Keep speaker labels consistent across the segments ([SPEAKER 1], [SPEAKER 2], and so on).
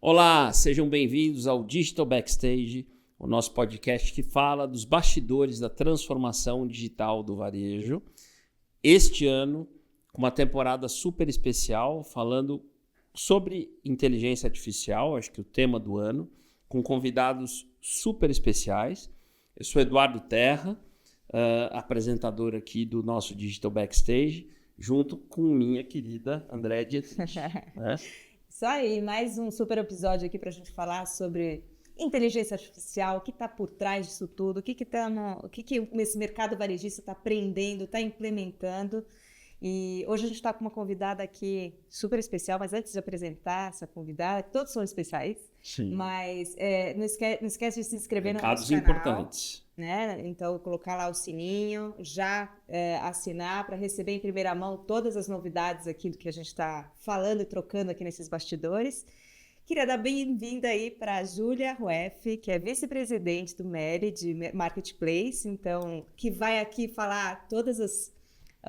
[SPEAKER 1] Olá, sejam bem-vindos ao Digital Backstage, o nosso podcast que fala dos bastidores da transformação digital do varejo. Este ano, com uma temporada super especial, falando sobre inteligência artificial, acho que o tema do ano, com convidados super especiais. Eu sou Eduardo Terra, apresentador aqui do nosso Digital Backstage, junto com minha querida Andréa Dietrich.
[SPEAKER 2] Isso aí, mais um super episódio aqui para a gente falar sobre inteligência artificial, o que está por trás disso tudo, o que esse mercado varejista está aprendendo, está implementando. E hoje a gente está com uma convidada aqui super especial, mas antes de apresentar essa convidada, todos são especiais,
[SPEAKER 1] Sim.
[SPEAKER 2] Mas não esquece de se inscrever no nosso
[SPEAKER 1] canal. Recados importantes.
[SPEAKER 2] Né? Então, colocar lá o sininho, já assinar para receber em primeira mão todas as novidades aqui do que a gente está falando e trocando aqui nesses bastidores. Queria dar bem-vinda aí para a Júlia Rueff, que é vice-presidente do MELI de Marketplace, então, que vai aqui falar todas as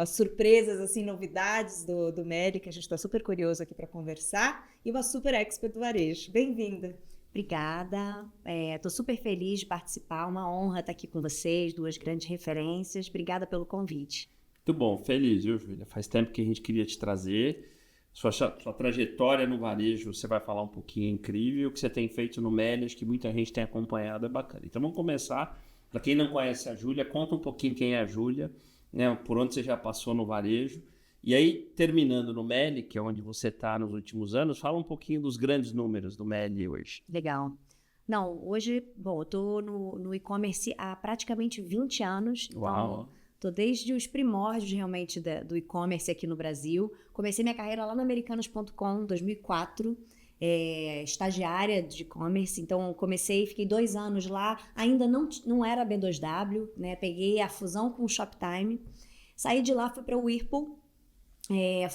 [SPEAKER 2] surpresas, assim, novidades do MELI, que a gente está super curioso aqui para conversar, e uma super expert do varejo. Bem-vinda.
[SPEAKER 3] Obrigada, estou super feliz de participar, uma honra estar aqui com vocês, duas grandes referências, obrigada pelo convite.
[SPEAKER 1] Muito bom, feliz, viu, Júlia? Faz tempo que a gente queria te trazer, sua trajetória no varejo, você vai falar um pouquinho, é incrível, o que você tem feito no MELI, acho que muita gente tem acompanhado, é bacana. Então vamos começar, para quem não conhece a Júlia, conta um pouquinho quem é a Júlia, né, por onde você já passou no varejo. E aí, terminando no MELI, que é onde você está nos últimos anos, fala um pouquinho dos grandes números do MELI hoje.
[SPEAKER 3] Legal. Não, hoje, eu estou no e-commerce há praticamente 20 anos.
[SPEAKER 1] Uau!
[SPEAKER 3] Estou desde os primórdios, realmente, do e-commerce aqui no Brasil. Comecei minha carreira lá no Americanos.com, em 2004, estagiária de e-commerce. Então, comecei, fiquei 2 anos lá. Ainda não era B2W, né? Peguei a fusão com o Shoptime. Saí de lá, fui para o Whirlpool.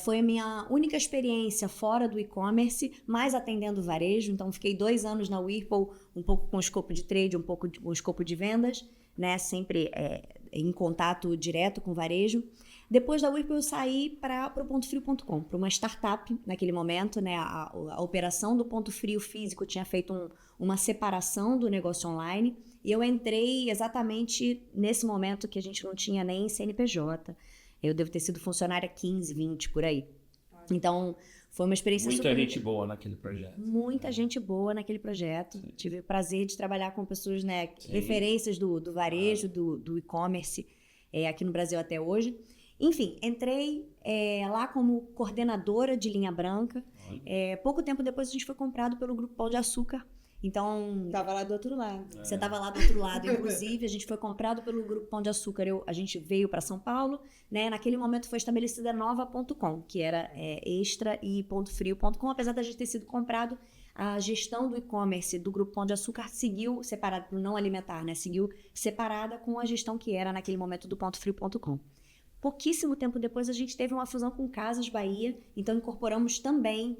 [SPEAKER 3] Foi a minha única experiência fora do e-commerce, mais atendendo varejo. Então, fiquei 2 anos na Whirlpool, um pouco com o escopo de trade, um pouco com o escopo de vendas, né? Sempre em contato direto com varejo. Depois da Whirlpool, eu saí para o pontofrio.com, para uma startup naquele momento, né? A operação do Ponto Frio físico tinha feito uma separação do negócio online e eu entrei exatamente nesse momento que a gente não tinha nem CNPJ. Eu devo ter sido funcionária 15, 20, por aí. Então, foi uma experiência
[SPEAKER 1] Muita gente boa naquele projeto.
[SPEAKER 3] Muita gente boa naquele projeto. Sim. Tive o prazer de trabalhar com pessoas, né, referências do varejo, do e-commerce, aqui no Brasil até hoje. Enfim, entrei lá como coordenadora de linha branca. Pouco tempo depois, a gente foi comprado pelo Grupo Pão de Açúcar. Então...
[SPEAKER 2] Estava lá do outro lado.
[SPEAKER 3] Você estava lá do outro lado. Inclusive, a gente foi comprado pelo Grupo Pão de Açúcar. A gente veio para São Paulo, né? Naquele momento foi estabelecida a Nova.com, que era Extra e Pontofrio.com. Apesar da gente ter sido comprado, a gestão do e-commerce do Grupo Pão de Açúcar seguiu separada, para o não alimentar, né? Seguiu separada com a gestão que era naquele momento do Pontofrio.com. Pouquíssimo tempo depois, a gente teve uma fusão com Casas Bahia, então incorporamos também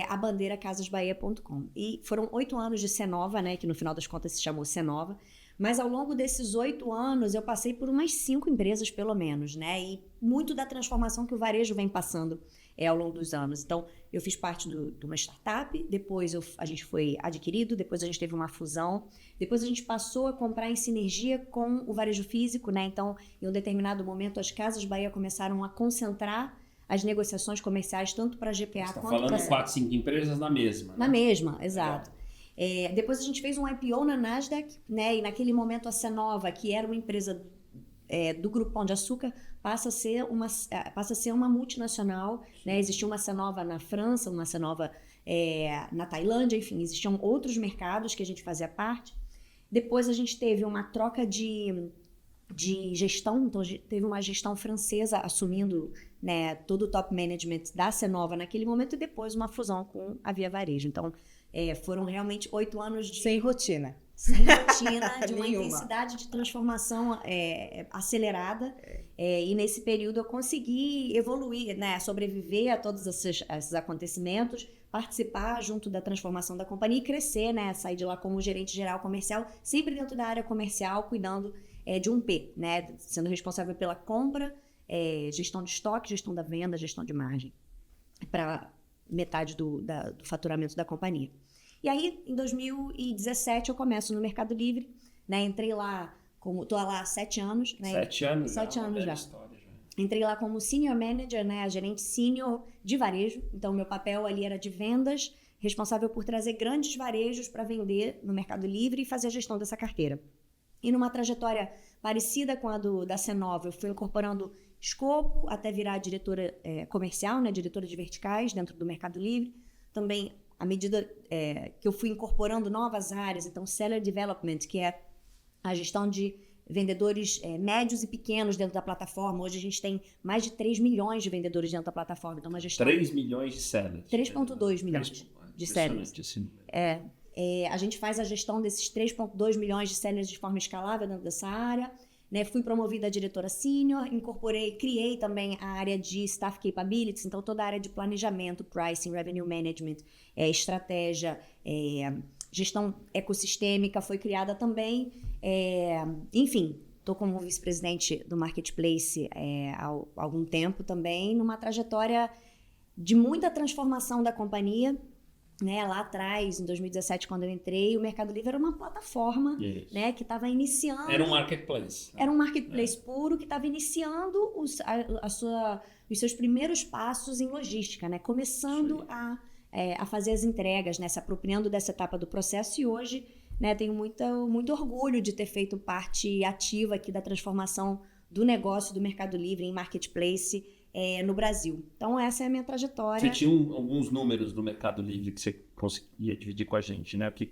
[SPEAKER 3] a bandeira casasbahia.com. E foram 8 anos de Cenova, né, que no final das contas se chamou Cenova, mas ao longo desses 8 anos eu passei por umas 5 empresas pelo menos, né, e muito da transformação que o varejo vem passando ao longo dos anos. Então, eu fiz parte de uma startup, depois a gente foi adquirido, depois a gente teve uma fusão, depois a gente passou a comprar em sinergia com o varejo físico, né? Então, em um determinado momento, as Casas Bahia começaram a concentrar as negociações comerciais, tanto para a GPA quanto para... Você
[SPEAKER 1] está falando 4, 5 empresas na mesma, né?
[SPEAKER 3] Na mesma, exato. Depois a gente fez um IPO na Nasdaq, né? E naquele momento a Cenova, que era uma empresa do Grupo Pão de Açúcar, passa a ser uma multinacional, né? Existia uma Cenova na França, uma Cenova na Tailândia, enfim, existiam outros mercados que a gente fazia parte. Depois a gente teve uma troca de gestão, então teve uma gestão francesa assumindo, né, todo o top management da Cenova naquele momento e depois uma fusão com a Via Varejo. Então, foram realmente 8 anos de...
[SPEAKER 2] Sem rotina.
[SPEAKER 3] Sem rotina, de uma intensidade de transformação acelerada. E nesse período eu consegui evoluir, né, sobreviver a todos esses acontecimentos, participar junto da transformação da companhia e crescer, né, sair de lá como gerente geral comercial, sempre dentro da área comercial, cuidando de um P, né, sendo responsável pela compra, gestão de estoque, gestão da venda, gestão de margem, para metade do faturamento da companhia. E aí, em 2017, eu começo no Mercado Livre, né? Entrei lá, tô lá há 7 anos. Né?
[SPEAKER 1] 7 anos?
[SPEAKER 3] 7 anos já.
[SPEAKER 1] História, já.
[SPEAKER 3] Entrei lá como Senior Manager, né? A gerente senior de varejo. Então, meu papel ali era de vendas, responsável por trazer grandes varejos para vender no Mercado Livre e fazer a gestão dessa carteira. E numa trajetória parecida com a da Cenova, eu fui incorporando escopo até virar diretora comercial, né? Diretora de verticais dentro do Mercado Livre. Também, à medida que eu fui incorporando novas áreas, então Seller Development, que é a gestão de vendedores médios e pequenos dentro da plataforma. Hoje a gente tem mais de 3 milhões de vendedores dentro da plataforma. Então, uma gestão...
[SPEAKER 1] 3 milhões de sellers.
[SPEAKER 3] 3,2 milhões de sellers. A gente faz a gestão desses 3,2 milhões de sellers de forma escalável dentro dessa área. Né? Fui promovida a diretora senior, criei também a área de Staff Capabilities, então toda a área de planejamento, pricing, revenue management, estratégia, gestão ecossistêmica foi criada também. Enfim, estou como vice-presidente do Marketplace há algum tempo também, numa trajetória de muita transformação da companhia. Né, lá atrás, em 2017, quando eu entrei, o Mercado Livre era uma plataforma, né, que estava iniciando...
[SPEAKER 1] Era um marketplace.
[SPEAKER 3] Era um marketplace puro que estava iniciando os seus primeiros passos em logística, né, começando a fazer as entregas, né, se apropriando dessa etapa do processo. E hoje, né, tenho muito orgulho de ter feito parte ativa aqui da transformação do negócio do Mercado Livre em marketplace no Brasil. Então, essa é a minha trajetória.
[SPEAKER 1] Você tinha alguns números do Mercado Livre que você conseguia dividir com a gente, né? O que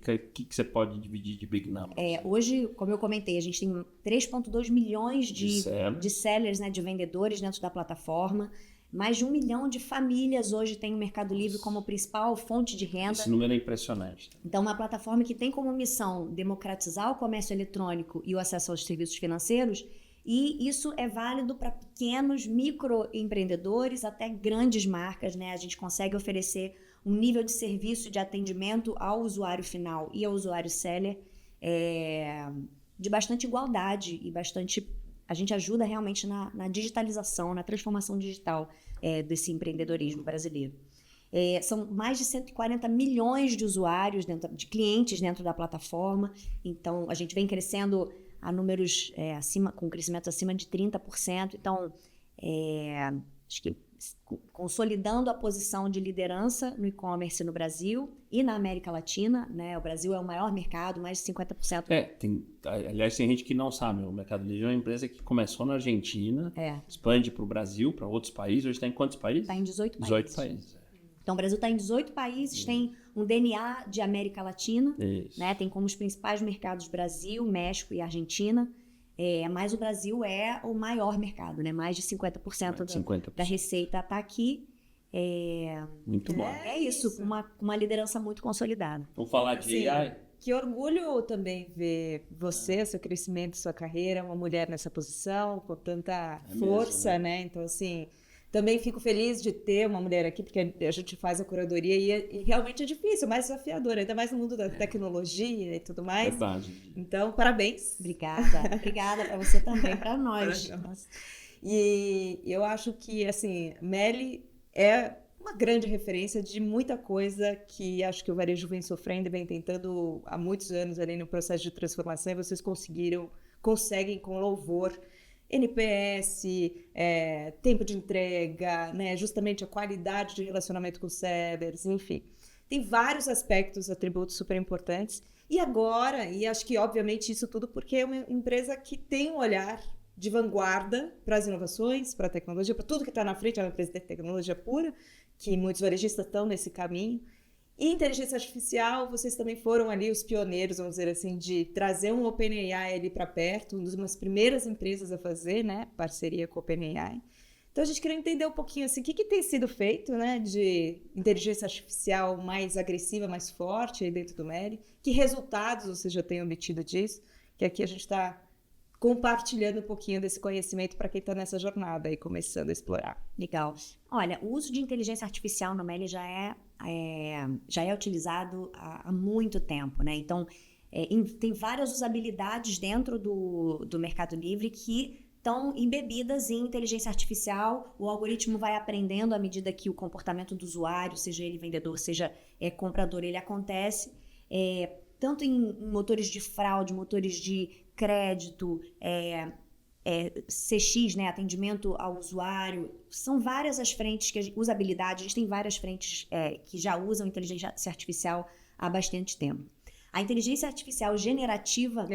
[SPEAKER 1] você pode dividir de big numbers?
[SPEAKER 3] Hoje, como eu comentei, a gente tem 3,2 milhões de sellers, né, de vendedores dentro da plataforma. Mais de 1 milhão de famílias hoje tem o Mercado Livre como principal fonte de renda.
[SPEAKER 1] Esse número é impressionante.
[SPEAKER 3] Então, uma plataforma que tem como missão democratizar o comércio eletrônico e o acesso aos serviços financeiros. E isso é válido para pequenos microempreendedores até grandes marcas, né? A gente consegue oferecer um nível de serviço de atendimento ao usuário final e ao usuário seller de bastante igualdade e bastante... A gente ajuda realmente na digitalização, na transformação digital desse empreendedorismo brasileiro. São mais de 140 milhões de usuários, de clientes dentro da plataforma. Então, a gente vem crescendo a números com crescimento acima de 30%. Então, acho que consolidando a posição de liderança no e-commerce no Brasil e na América Latina, né? O Brasil é o maior mercado, mais de 50%.
[SPEAKER 1] Aliás, tem gente que não sabe, o Mercado Livre é uma empresa que começou na Argentina, expande para o Brasil, para outros países. Hoje está em quantos países?
[SPEAKER 3] Está em 18 países.
[SPEAKER 1] 18 países.
[SPEAKER 3] Então, o Brasil está em 18 países, tem um DNA de América Latina, né? Tem como os principais mercados Brasil, México e Argentina, mas o Brasil é o maior mercado, né? Mais de 50% da receita está aqui.
[SPEAKER 1] Muito bom.
[SPEAKER 3] É isso, com uma liderança muito consolidada.
[SPEAKER 1] Vamos falar de AI?
[SPEAKER 2] Que orgulho também ver você, seu crescimento, sua carreira, uma mulher nessa posição, com tanta força,
[SPEAKER 1] mesmo,
[SPEAKER 2] né? Então, assim... Também fico feliz de ter uma mulher aqui, porque a gente faz a curadoria e realmente é difícil, mais desafiador, ainda mais no mundo da tecnologia e tudo mais.
[SPEAKER 1] Verdade.
[SPEAKER 2] Então, parabéns.
[SPEAKER 3] Obrigada. Obrigada para você também, para nós.
[SPEAKER 2] E eu acho que, assim, Meli é uma grande referência de muita coisa que acho que o varejo vem sofrendo e vem tentando há muitos anos ali no processo de transformação, e vocês conseguem com louvor NPS, tempo de entrega, né, justamente a qualidade de relacionamento com os sellers, enfim. Tem vários aspectos, atributos super importantes. E agora, e acho que obviamente isso tudo porque é uma empresa que tem um olhar de vanguarda para as inovações, para a tecnologia, para tudo que está na frente, é uma empresa de tecnologia pura, que muitos varejistas estão nesse caminho. E inteligência artificial, vocês também foram ali os pioneiros, vamos dizer assim, de trazer um OpenAI ali para perto, uma das primeiras empresas a fazer, né, parceria com o OpenAI. Então a gente queria entender um pouquinho assim, o que tem sido feito, né, de inteligência artificial mais agressiva, mais forte aí dentro do Meli, que resultados vocês já têm obtido disso, que aqui a gente está compartilhando um pouquinho desse conhecimento para quem está nessa jornada e começando a explorar.
[SPEAKER 3] Legal. Olha, o uso de inteligência artificial no Meli já é utilizado há muito tempo, né? Então, tem várias usabilidades dentro do Mercado Livre que estão embebidas em inteligência artificial. O algoritmo vai aprendendo à medida que o comportamento do usuário, seja ele vendedor, seja comprador, ele acontece. tanto em motores de fraude, motores de crédito, CX, né, atendimento ao usuário. São várias as frentes, usabilidade, a gente tem várias frentes que já usam inteligência artificial há bastante tempo. A inteligência artificial generativa,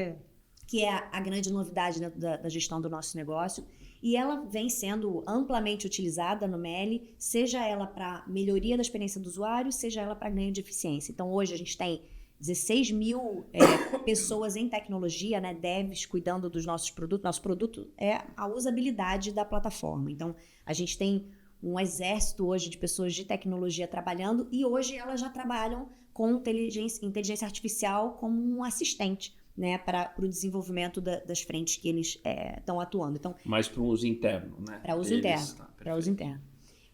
[SPEAKER 3] que é a grande novidade da gestão do nosso negócio, e ela vem sendo amplamente utilizada no MELI, seja ela para melhoria da experiência do usuário, seja ela para ganho de eficiência. Então, hoje a gente tem 16 mil pessoas em tecnologia, né, devs, cuidando dos nossos produtos. Nosso produto é a usabilidade da plataforma. Então, a gente tem um exército hoje de pessoas de tecnologia trabalhando, e hoje elas já trabalham com inteligência artificial como um assistente, né, para o desenvolvimento das frentes que eles estão atuando. Então,
[SPEAKER 1] mais para o uso interno, né?
[SPEAKER 3] Para uso interno. Para uso interno.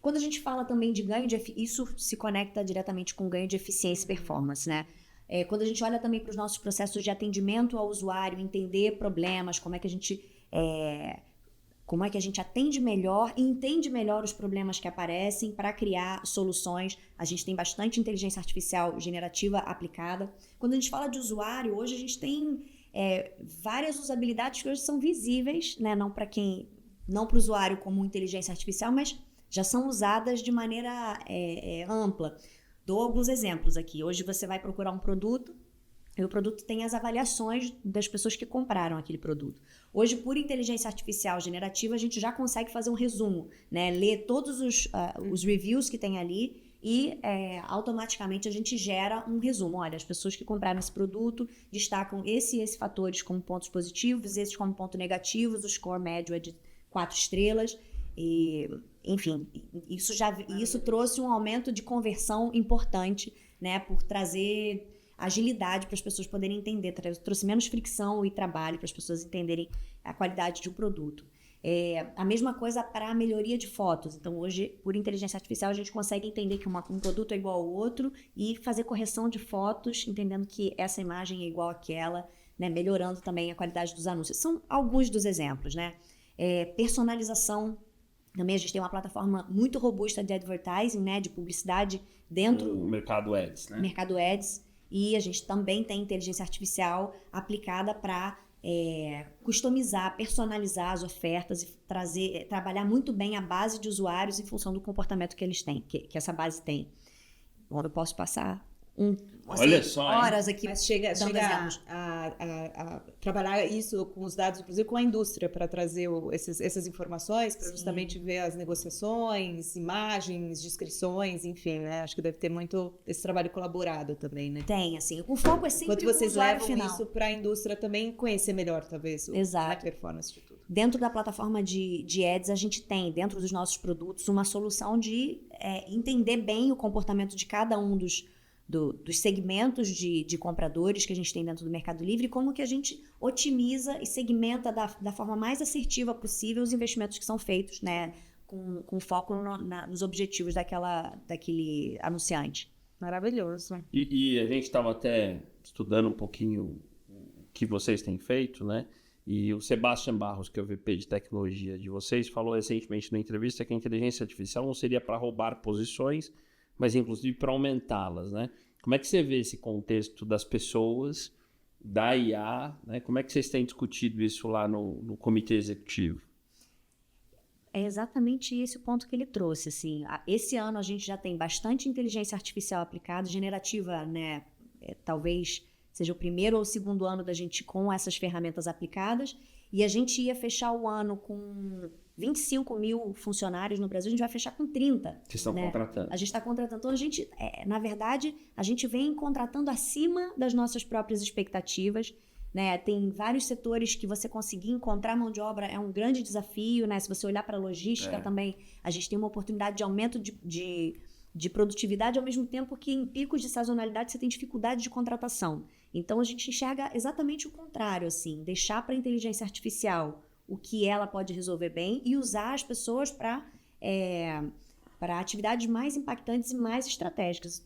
[SPEAKER 3] Quando a gente fala também de ganho de eficiência, isso se conecta diretamente com ganho de eficiência e performance, né? Quando a gente olha também para os nossos processos de atendimento ao usuário, entender problemas, como é que a gente atende melhor e entende melhor os problemas que aparecem para criar soluções. A gente tem bastante inteligência artificial generativa aplicada. Quando a gente fala de usuário, hoje a gente tem várias usabilidades que hoje são visíveis, né? Não para o usuário como inteligência artificial, mas já são usadas de maneira ampla. Dou alguns exemplos aqui. Hoje você vai procurar um produto e o produto tem as avaliações das pessoas que compraram aquele produto. Hoje, por inteligência artificial generativa, a gente já consegue fazer um resumo, né? Ler todos os reviews que tem ali e automaticamente a gente gera um resumo. Olha, as pessoas que compraram esse produto destacam esses fatores como pontos positivos, esses como pontos negativos, o score médio é de 4 estrelas. E, enfim, isso trouxe um aumento de conversão importante, né, por trazer agilidade para as pessoas poderem entender, trouxe menos fricção e trabalho para as pessoas entenderem a qualidade de um produto. A mesma coisa para a melhoria de fotos. Então, hoje, por inteligência artificial, a gente consegue entender que um produto é igual ao outro e fazer correção de fotos, entendendo que essa imagem é igual àquela, né, melhorando também a qualidade dos anúncios. São alguns dos exemplos, né? Personalização. Também a gente tem uma plataforma muito robusta de advertising, né, de publicidade dentro
[SPEAKER 1] do mercado Ads, né?
[SPEAKER 3] Mercado Ads. E a gente também tem inteligência artificial aplicada para customizar, personalizar as ofertas e trabalhar muito bem a base de usuários em função do comportamento que eles têm, que essa base tem. Bom, eu posso passar
[SPEAKER 1] Olha só,
[SPEAKER 3] horas aqui.
[SPEAKER 2] Mas chega a trabalhar isso com os dados, inclusive com a indústria, para trazer essas informações, para justamente ver as negociações, imagens, descrições, enfim, né? Acho que deve ter muito esse trabalho colaborado também, né?
[SPEAKER 3] Tem, assim. O foco é sempre
[SPEAKER 2] Enquanto vocês
[SPEAKER 3] o usuário
[SPEAKER 2] levam
[SPEAKER 3] final.
[SPEAKER 2] isso para a indústria também conhecer melhor, talvez, a performance de tudo.
[SPEAKER 3] Dentro da plataforma de Ads, a gente tem, dentro dos nossos produtos, uma solução de entender bem o comportamento de cada um dos segmentos de compradores que a gente tem dentro do Mercado Livre e como que a gente otimiza e segmenta da forma mais assertiva possível os investimentos que são feitos, né, com foco nos objetivos daquele anunciante.
[SPEAKER 2] Maravilhoso.
[SPEAKER 1] E a gente estava até estudando um pouquinho o que vocês têm feito, né? E o Sebastian Barros, que é o VP de tecnologia de vocês, falou recentemente na entrevista que a inteligência artificial não seria para roubar posições, mas inclusive para aumentá-las, né? Como é que você vê esse contexto das pessoas, da IA, né? Como é que vocês têm discutido isso lá no comitê executivo?
[SPEAKER 3] É exatamente esse o ponto que ele trouxe, assim. Esse ano a gente já tem bastante inteligência artificial aplicada, generativa, né? Talvez seja o primeiro ou o segundo ano da gente com essas ferramentas aplicadas, e a gente ia fechar o ano com 25 mil funcionários no Brasil, a gente vai fechar com 30.
[SPEAKER 1] Vocês estão contratando.
[SPEAKER 3] A gente está contratando. Então, na verdade, a gente vem contratando acima das nossas próprias expectativas, né? Tem vários setores que você conseguir encontrar mão de obra é um grande desafio, né? Se você olhar para a logística também, a gente tem uma oportunidade de aumento de produtividade, ao mesmo tempo que em picos de sazonalidade você tem dificuldade de contratação. Então, a gente enxerga exatamente o contrário, assim, deixar para a inteligência artificial o que ela pode resolver bem e usar as pessoas para atividades mais impactantes e mais estratégicas.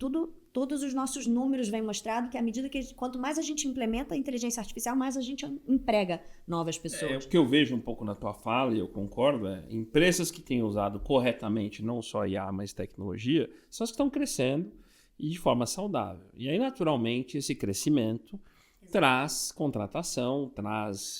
[SPEAKER 3] Todos os nossos números vêm mostrado que à medida que quanto mais a gente implementa a inteligência artificial, mais a gente emprega novas pessoas.
[SPEAKER 1] O que eu vejo um pouco na tua fala, e eu concordo, empresas que têm usado corretamente não só IA, mas tecnologia, são as que estão crescendo e de forma saudável. E aí, naturalmente, esse crescimento traz contratação,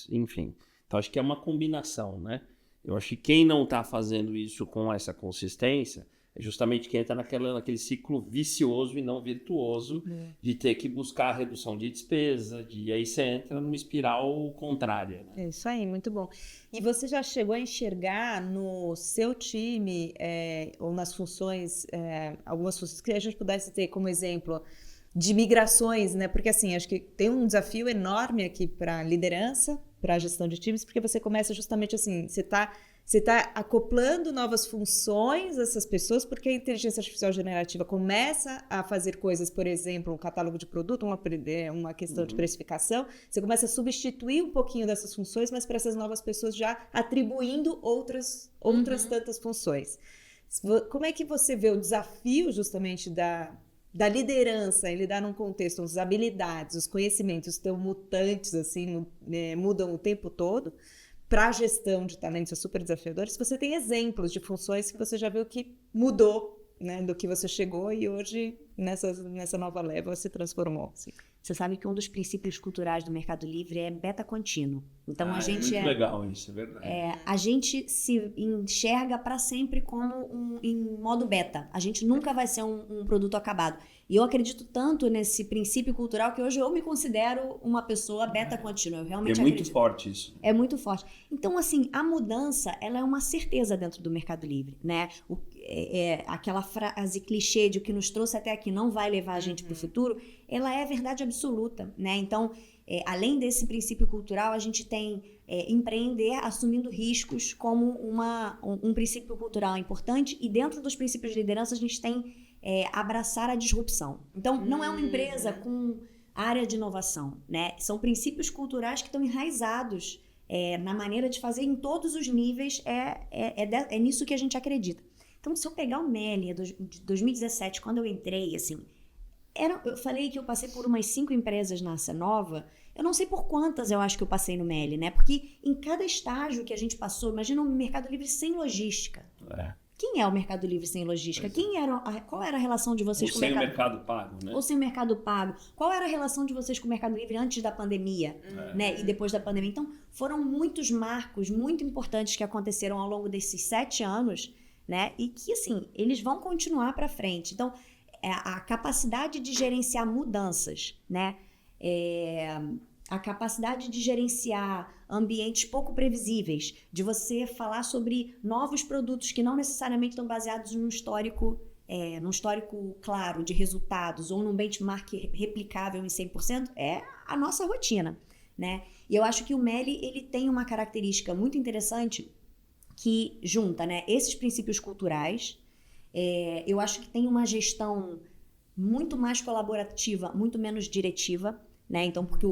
[SPEAKER 1] enfim. Então, acho que é uma combinação, né? Eu acho que quem não está fazendo isso com essa consistência é justamente quem está naquele ciclo vicioso e não virtuoso de ter que buscar a redução de despesa, e aí você entra numa espiral contrária. Né?
[SPEAKER 2] É isso aí, muito bom. E você já chegou a enxergar no seu time, ou nas funções, algumas funções que a gente pudesse ter como exemplo de migrações, né? Porque assim, acho que tem um desafio enorme aqui para a liderança, para a gestão de times, porque você começa justamente assim, você está acoplando novas funções a essas pessoas, porque a inteligência artificial generativa começa a fazer coisas, por exemplo, um catálogo de produto, uma questão de precificação, você começa a substituir um pouquinho dessas funções, mas para essas novas pessoas já atribuindo outras tantas funções. Como é que você vê o desafio justamente da liderança em lidar num contexto onde as habilidades, os conhecimentos estão mutantes, assim, mudam o tempo todo, para a gestão de talentos é super desafiador? Se você tem exemplos de funções que você já viu que mudou, né, do que você chegou e hoje, nessa nova leva, se transformou. Assim.
[SPEAKER 3] Você sabe que um dos princípios culturais do Mercado Livre é beta contínuo. Então, a gente
[SPEAKER 1] muito legal isso, é verdade.
[SPEAKER 3] A gente se enxerga para sempre como em modo beta. A gente nunca vai ser um produto acabado. E eu acredito tanto nesse princípio cultural que hoje eu me considero uma pessoa beta contínua. Eu realmente acredito.
[SPEAKER 1] Muito forte isso.
[SPEAKER 3] É muito forte. Então, assim, a mudança, ela é uma certeza dentro do Mercado Livre, né? Aquela frase clichê de o que nos trouxe até aqui não vai levar a gente para o futuro, ela é verdade absoluta, né? Então, além desse princípio cultural, a gente tem empreender assumindo riscos como um princípio cultural importante, e dentro dos princípios de liderança a gente tem abraçar a disrupção. Então, não é uma empresa com área de inovação, né? São princípios culturais que estão enraizados na maneira de fazer em todos os níveis, é nisso que a gente acredita. Então, se eu pegar o Meli de 2017, quando eu entrei, assim, eu falei que eu passei por umas 5 empresas na Cenova. Eu não sei por quantas eu acho que eu passei no Meli, né? Porque em cada estágio que a gente passou, imagina um Mercado Livre sem logística. Quem é o Mercado Livre sem logística? Qual era a relação de vocês com o mercado?
[SPEAKER 1] Ou sem o Mercado Pago, né?
[SPEAKER 3] Ou sem o Mercado Pago. Qual era a relação de vocês com o Mercado Livre antes da pandemia, né? E depois da pandemia? Então, foram muitos marcos muito importantes que aconteceram ao longo desses 7 anos, né? E que, assim, eles vão continuar para frente. Então, a capacidade de gerenciar mudanças, né? A capacidade de gerenciar ambientes pouco previsíveis, de você falar sobre novos produtos que não necessariamente estão baseados num histórico claro de resultados ou num benchmark replicável em 100%, é a nossa rotina, né? E eu acho que o Meli, ele tem uma característica muito interessante que junta, né, esses princípios culturais. Eu acho que tem uma gestão muito mais colaborativa, muito menos diretiva, né? Então, porque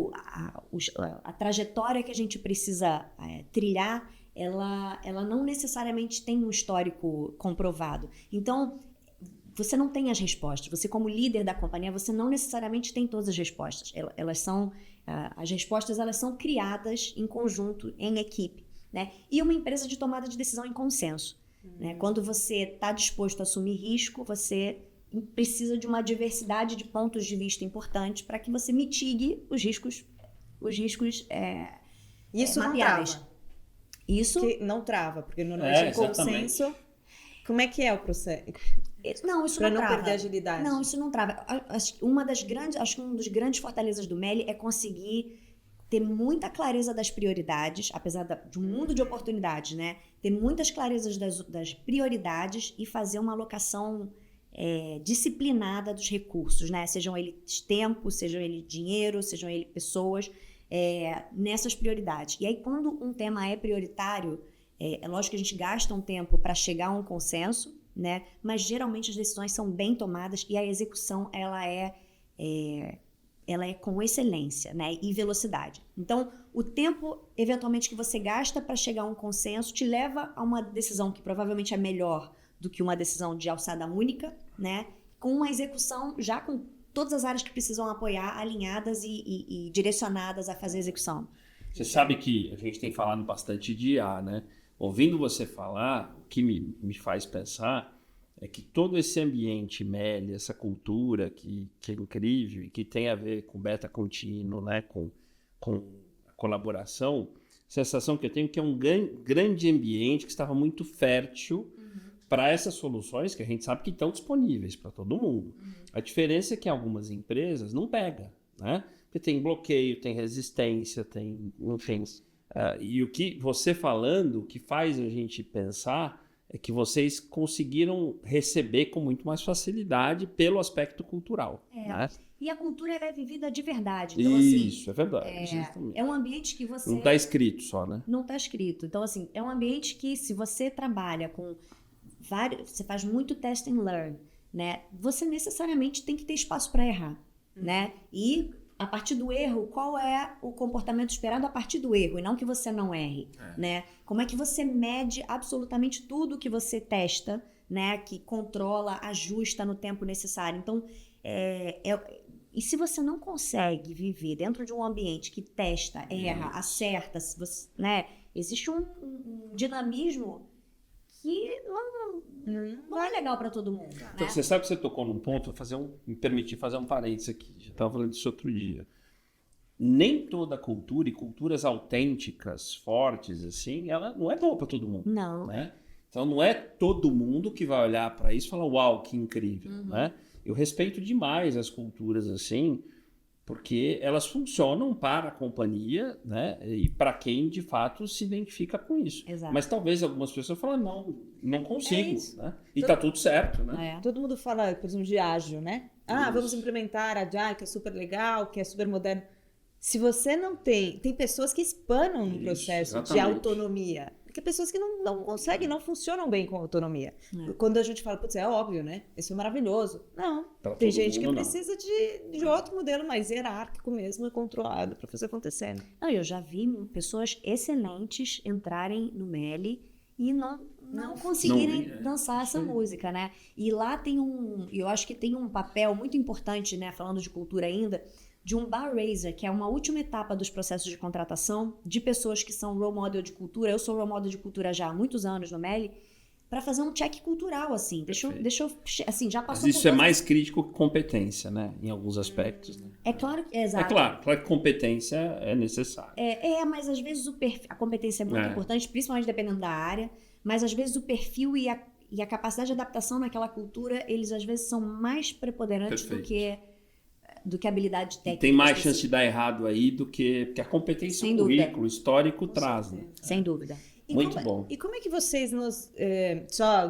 [SPEAKER 3] a trajetória que a gente precisa trilhar, ela não necessariamente tem um histórico comprovado. Então, você não tem as respostas. Você, como líder da companhia, você não necessariamente tem todas as respostas. As respostas, elas são criadas em conjunto, em equipe, né? E uma empresa de tomada de decisão em consenso. Né? Quando você está disposto a assumir risco, você precisa de uma diversidade de pontos de vista importantes para que você mitigue os riscos
[SPEAKER 2] Isso não
[SPEAKER 3] mapeáveis.
[SPEAKER 2] trava.
[SPEAKER 3] Isso
[SPEAKER 2] Que não trava, porque normalmente o consenso... Como é que é o processo?
[SPEAKER 3] Não, isso
[SPEAKER 2] pra
[SPEAKER 3] não trava.
[SPEAKER 2] Para não perder agilidade.
[SPEAKER 3] Não, isso não trava. Acho que uma das grandes fortalezas do Meli é conseguir ter muita clareza das prioridades, apesar de um mundo de oportunidades, né? Ter muitas clarezas das prioridades e fazer uma alocação disciplinada dos recursos, né? Sejam eles tempo, sejam eles dinheiro, sejam eles pessoas, nessas prioridades. E aí, quando um tema é prioritário, é lógico que a gente gasta um tempo para chegar a um consenso, né? Mas geralmente as decisões são bem tomadas e a execução ela é com excelência, né? E velocidade. Então, o tempo, eventualmente, que você gasta para chegar a um consenso te leva a uma decisão que provavelmente é melhor do que uma decisão de alçada única, né? Com uma execução já com todas as áreas que precisam apoiar, alinhadas e direcionadas a fazer a execução.
[SPEAKER 1] Você sabe que a gente tem falado bastante de IA, né? Ouvindo você falar, o que me faz pensar é que todo esse ambiente MELI, essa cultura que é incrível e que tem a ver com beta contínuo, né, com a colaboração, a sensação que eu tenho é que é um grande ambiente que estava muito fértil para essas soluções que a gente sabe que estão disponíveis para todo mundo. A diferença é que algumas empresas não pegam, né? Porque tem bloqueio, tem resistência, tem... e o que você falando, o que faz a gente pensar é que vocês conseguiram receber com muito mais facilidade pelo aspecto cultural. Né?
[SPEAKER 3] E a cultura é vivida de verdade. Então, assim,
[SPEAKER 1] é verdade.
[SPEAKER 3] É um ambiente que você...
[SPEAKER 1] Não está escrito só, né?
[SPEAKER 3] Não está escrito. Então, assim, é um ambiente que se você trabalha com vários... Você faz muito test and learn, né? Você necessariamente tem que ter espaço para errar, né? E a partir do erro, qual é o comportamento esperado a partir do erro? E não que você não erre, né? Como é que você mede absolutamente tudo que você testa, né? Que controla, ajusta no tempo necessário. Então, e se você não consegue viver dentro de um ambiente que testa, erra, acerta, né? Existe um dinamismo que não é legal para todo mundo.
[SPEAKER 1] Então,
[SPEAKER 3] né?
[SPEAKER 1] Você sabe que você tocou num ponto, me permitir fazer um parênteses aqui. Já estava falando disso outro dia. Nem toda cultura e culturas autênticas, fortes, assim, ela não é boa para todo mundo.
[SPEAKER 3] Não.
[SPEAKER 1] Né? Então, não é todo mundo que vai olhar para isso e falar, uau, que incrível. Né? Eu respeito demais as culturas assim, porque elas funcionam para a companhia, né? E para quem de fato se identifica com isso.
[SPEAKER 3] Exato.
[SPEAKER 1] Mas talvez algumas pessoas falem, não consigo. Né? E tá tudo certo. Né?
[SPEAKER 2] Todo mundo fala, por exemplo, de ágil, né? Vamos implementar a Agile, que é super legal, que é super moderno. Se você não tem pessoas que espanam no processo de autonomia. Porque pessoas que não conseguem, não funcionam bem com autonomia. Quando a gente fala, putz, é óbvio, né? Isso é maravilhoso. Não. Tem gente que precisa de outro modelo mais hierárquico mesmo, controlado, para fazer acontecer.
[SPEAKER 3] Não, eu já vi pessoas excelentes entrarem no MELI e não conseguirem dançar essa música, né? E lá eu acho que tem um papel muito importante, né? Falando de cultura ainda, de um bar raiser, que é uma última etapa dos processos de contratação de pessoas que são role model de cultura. Eu sou role model de cultura já há muitos anos no MELI, para fazer um check cultural, assim. Deixa eu assim, já passou.
[SPEAKER 1] Mas isso é mais crítico que competência, né? Em alguns aspectos. Né?
[SPEAKER 3] É claro que exato.
[SPEAKER 1] É claro que competência é necessária.
[SPEAKER 3] Mas às vezes a competência é muito importante, principalmente dependendo da área, mas às vezes o perfil e a capacidade de adaptação naquela cultura, eles às vezes são mais preponderantes do que a habilidade técnica.
[SPEAKER 1] Tem mais chance de dar errado aí do que a competência, o currículo histórico traz. Né?
[SPEAKER 3] Sem dúvida.
[SPEAKER 1] Muito bom.
[SPEAKER 2] E como é que vocês só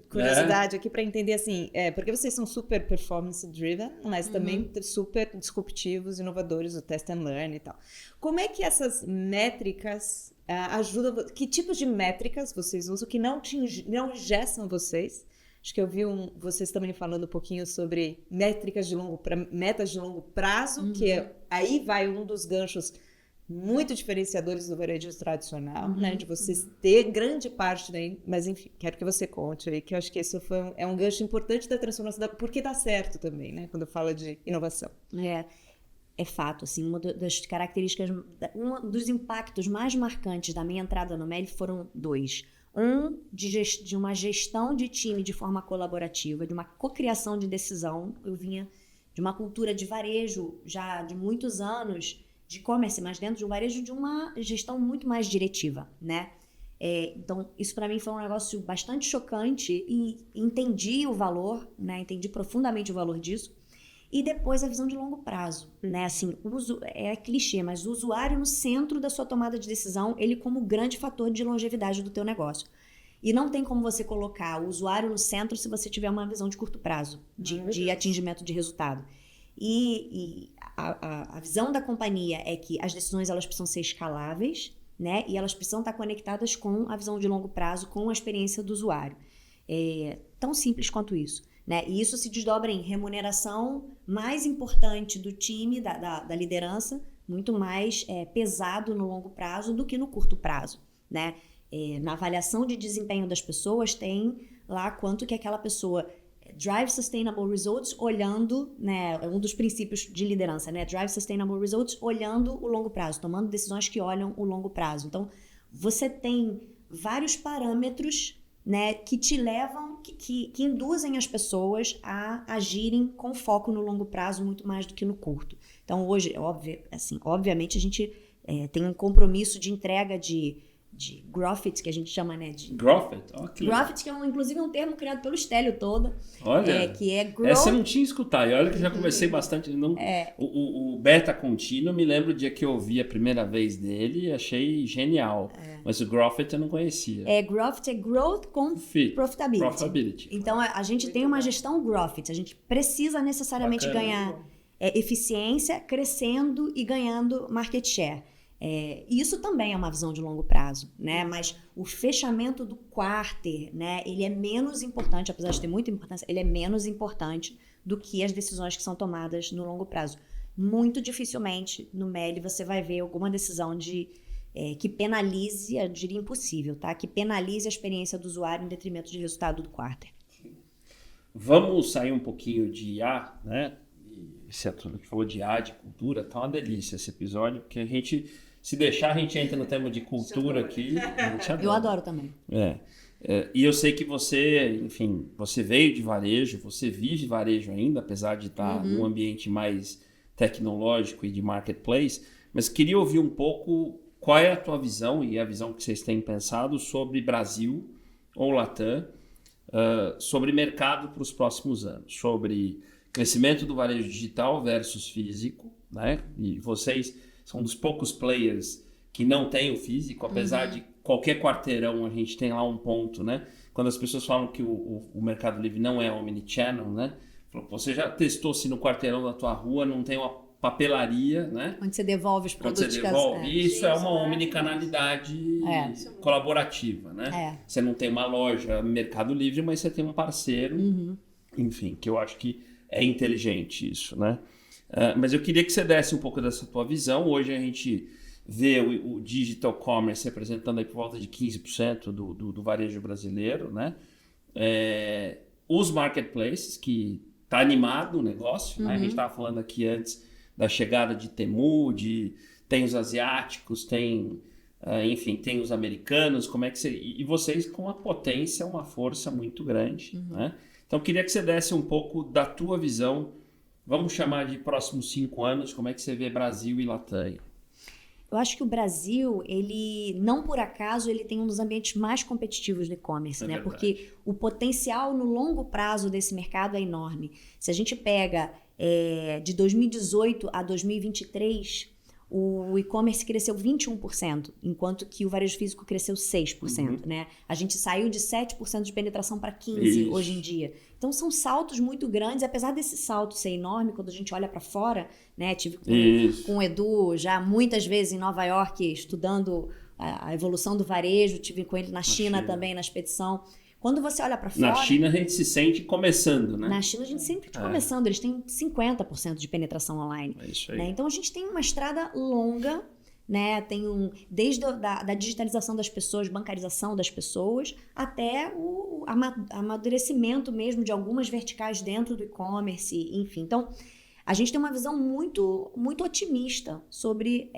[SPEAKER 2] curiosidade aqui para entender assim, porque vocês são super performance driven, mas também super disruptivos, inovadores, o test and learn e tal. Como é que essas métricas ajudam? Que tipos de métricas vocês usam que não engessam vocês? Acho que eu vi vocês também falando um pouquinho sobre metas de longo prazo, que aí vai um dos ganchos muito diferenciadores do varejo tradicional, né? De vocês ter grande parte daí, mas enfim, quero que você conte aí, que eu acho que isso é um gancho importante da transformação, porque dá certo também, né? Quando fala de inovação.
[SPEAKER 3] É fato, assim, uma das características, um dos impactos mais marcantes da minha entrada no MELI foram dois. De uma gestão de time de forma colaborativa, de uma cocriação de decisão. Eu vinha de uma cultura de varejo já de muitos anos, de e-commerce, mas dentro de um varejo de uma gestão muito mais diretiva, né? Então, isso para mim foi um negócio bastante chocante e entendi o valor, né? Entendi profundamente o valor disso. E depois a visão de longo prazo, né? Assim, é clichê, mas o usuário no centro da sua tomada de decisão, ele como grande fator de longevidade do teu negócio. E não tem como você colocar o usuário no centro se você tiver uma visão de curto prazo, de atingimento de resultado. E a visão da companhia é que as decisões elas precisam ser escaláveis, né? E elas precisam estar conectadas com a visão de longo prazo, com a experiência do usuário. Tão simples quanto isso. Né? E isso se desdobra em remuneração mais importante do time, da liderança, muito mais pesado no longo prazo do que no curto prazo. Né? Na avaliação de desempenho das pessoas, tem lá quanto que aquela pessoa drive sustainable results olhando, né, um dos princípios de liderança, né? Drive sustainable results olhando o longo prazo, tomando decisões que olham o longo prazo. Então, você tem vários parâmetros né, que te levam, que induzem as pessoas a agirem com foco no longo prazo muito mais do que no curto. Então, hoje, obviamente, a gente tem um compromisso de entrega de growth, que a gente chama, né?
[SPEAKER 1] Growth? Okay.
[SPEAKER 3] Growth, que inclusive é um termo criado pelo Stélio Toda.
[SPEAKER 1] Olha,
[SPEAKER 3] que é growth.
[SPEAKER 1] Essa eu não tinha escutado. E olha que eu já conversei bastante. O Beta Contínuo, me lembro o dia que eu ouvi a primeira vez dele, achei genial. Mas o Growth eu não conhecia.
[SPEAKER 3] Growth é growth com profitability. Então, a gente tem uma gestão growth. A gente precisa necessariamente ganhar eficiência, crescendo e ganhando market share. Isso também é uma visão de longo prazo, né? Mas o fechamento do quarter, né? Ele é menos importante, apesar de ter muita importância, ele é menos importante do que as decisões que são tomadas no longo prazo. Muito dificilmente no MELI você vai ver alguma decisão que penalize, eu diria impossível, tá? Que penalize a experiência do usuário em detrimento de resultado do quarter.
[SPEAKER 1] Vamos sair um pouquinho de IA, né? Esse tudo que falou de IA, de cultura, tá uma delícia esse episódio, porque a gente, se deixar, a gente entra no tema de cultura aqui.
[SPEAKER 3] Eu adoro também.
[SPEAKER 1] E eu sei que você, enfim, você veio de varejo, você vive varejo ainda, apesar de estar num ambiente mais tecnológico e de marketplace, mas queria ouvir um pouco qual é a tua visão e a visão que vocês têm pensado sobre Brasil ou Latam, sobre mercado para os próximos anos, sobre crescimento do varejo digital versus físico, né? E vocês são dos poucos players que não têm o físico, apesar de qualquer quarteirão a gente tem lá um ponto, né? Quando as pessoas falam que o Mercado Livre não é omnichannel, né? Você já testou se no quarteirão da tua rua não tem uma papelaria, né?
[SPEAKER 3] Onde você devolve os produtos.
[SPEAKER 1] Onde você devolve. Isso é uma omnicanalidade colaborativa, né? Você não tem uma loja Mercado Livre, mas você tem um parceiro, enfim, que eu acho que é inteligente isso, né? Mas eu queria que você desse um pouco dessa tua visão. Hoje a gente vê o digital commerce representando aí por volta de 15% do varejo brasileiro, né? Os marketplaces, que tá animado o negócio, né? A gente estava falando aqui antes da chegada de Temu, tem os asiáticos, enfim, tem os americanos, como é que e vocês com uma potência, uma força muito grande, né? Então, eu queria que você desse um pouco da tua visão, vamos chamar de próximos 5 anos, como é que você vê Brasil e Latam?
[SPEAKER 3] Eu acho que o Brasil, ele, não por acaso, ele tem um dos ambientes mais competitivos do e-commerce, né? Porque o potencial no longo prazo desse mercado é enorme. Se a gente pega de 2018 a 2023, o e-commerce cresceu 21%, enquanto que o varejo físico cresceu 6%, né? A gente saiu de 7% de penetração para 15% hoje em dia. Então, são saltos muito grandes, apesar desse salto ser enorme, quando a gente olha para fora, né? Tive com o Edu já muitas vezes em Nova York, estudando a evolução do varejo, tive com ele na China também, na expedição. Quando você olha para fora...
[SPEAKER 1] Na China a gente se sente começando, né?
[SPEAKER 3] Na China a gente sempre está começando, eles têm 50% de penetração online.
[SPEAKER 1] É isso aí.
[SPEAKER 3] Né? Então a gente tem uma estrada longa, né? Tem desde da digitalização das pessoas, bancarização das pessoas, até o amadurecimento mesmo de algumas verticais dentro do e-commerce, enfim. Então, a gente tem uma visão muito, muito otimista sobre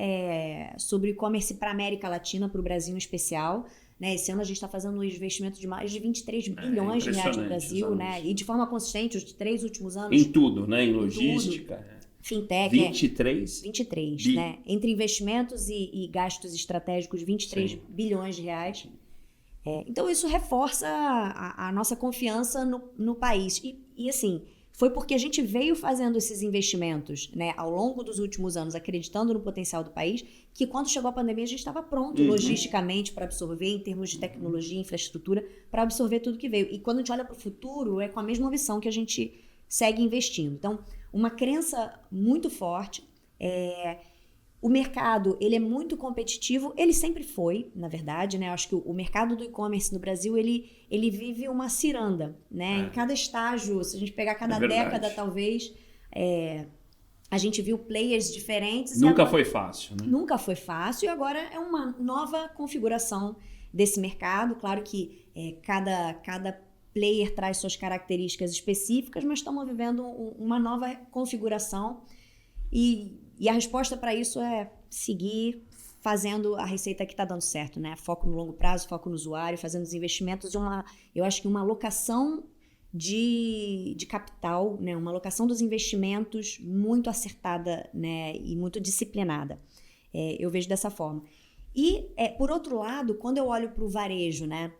[SPEAKER 3] o e-commerce para a América Latina, para o Brasil em especial. Né? Esse ano a gente está fazendo um investimento de mais de 23 bilhões de reais no Brasil, né? E de forma consistente, os 3 últimos anos.
[SPEAKER 1] Em tudo, né? Em logística.
[SPEAKER 3] Fintech.
[SPEAKER 1] 23?
[SPEAKER 3] 23, né? Entre investimentos e gastos estratégicos, 23 bilhões de reais. Então, isso reforça a nossa confiança no país. E assim, foi porque a gente veio fazendo esses investimentos, né, ao longo dos últimos anos, acreditando no potencial do país, que quando chegou a pandemia a gente estava pronto logisticamente para absorver, em termos de tecnologia, infraestrutura, para absorver tudo que veio. E quando a gente olha para o futuro, é com a mesma visão que a gente segue investindo. Então, uma crença muito forte. O mercado, ele é muito competitivo, ele sempre foi, na verdade, né? Eu acho que o mercado do e-commerce no Brasil, ele vive uma ciranda, né? Em cada estágio, se a gente pegar cada década, talvez, a gente viu players diferentes.
[SPEAKER 1] Nunca foi fácil, né?
[SPEAKER 3] Nunca foi fácil, e agora é uma nova configuração desse mercado. Claro que cada player traz suas características específicas, mas estamos vivendo uma nova configuração e a resposta para isso é seguir fazendo a receita que está dando certo, né? Foco no longo prazo, foco no usuário, fazendo os investimentos eu acho que uma alocação de capital, né? Uma alocação dos investimentos muito acertada, né? E muito disciplinada. Eu vejo dessa forma. E, por outro lado, quando eu olho para o varejo, né?